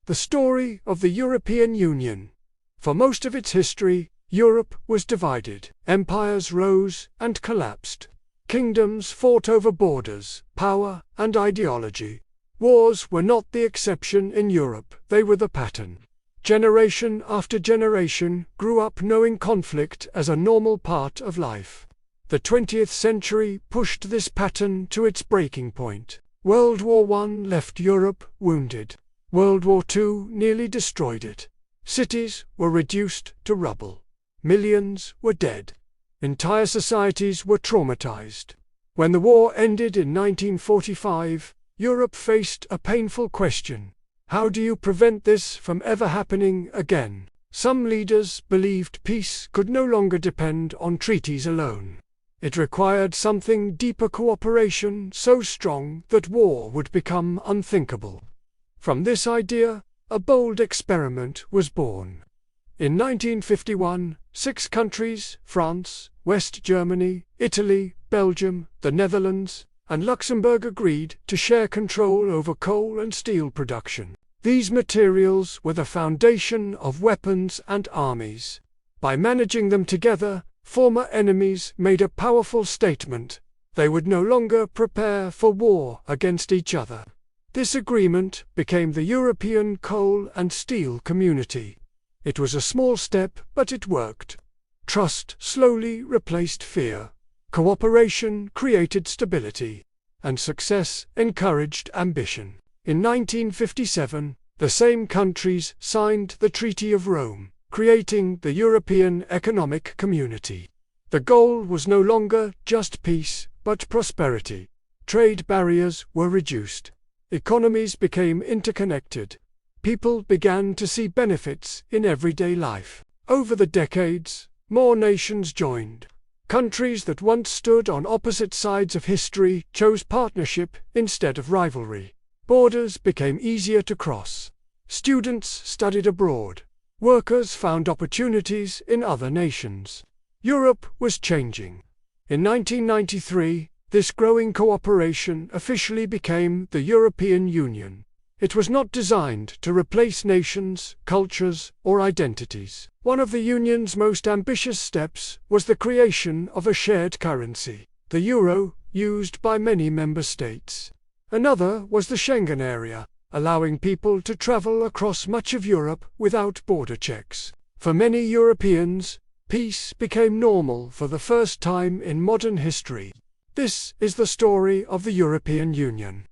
The story of the European Union. For most of its history, Europe was divided. Empires rose and collapsed. Kingdoms fought over borders, power, and ideology. Wars were not the exception in Europe, they were the pattern. Generation after generation grew up knowing conflict as a normal part of life. The 20th century pushed this pattern to its breaking point. World War I left Europe wounded. World War II nearly destroyed it. Cities were reduced to rubble. Millions were dead. Entire societies were traumatized. When the war ended in 1945, Europe faced a painful question. How do you prevent this from ever happening again? Some leaders believed peace could no longer depend on treaties alone. It required something deeper, cooperation so strong that war would become unthinkable. From this idea, a bold experiment was born. In 1951, 6 countries, France, West Germany, Italy, Belgium, the Netherlands, and Luxembourg agreed to share control over coal and steel production. These materials were the foundation of weapons and armies. By managing them together, former enemies made a powerful statement. They would no longer prepare for war against each other. This agreement became the European Coal and Steel Community. It was a small step, but it worked. Trust slowly replaced fear. Cooperation created stability. And success encouraged ambition. In 1957, the same countries signed the Treaty of Rome, creating the European Economic Community. The goal was no longer just peace, but prosperity. Trade barriers were reduced. Economies became interconnected. People began to see benefits in everyday life. Over the decades, more nations joined. Countries that once stood on opposite sides of history chose partnership instead of rivalry. Borders became easier to cross. Students studied abroad. Workers found opportunities in other nations. Europe was changing. In 1993, this growing cooperation officially became the European Union. It was not designed to replace nations, cultures, or identities. One of the Union's most ambitious steps was the creation of a shared currency, the euro, used by many member states. Another was the Schengen area, allowing people to travel across much of Europe without border checks. For many Europeans, peace became normal for the first time in modern history. This is the story of the European Union.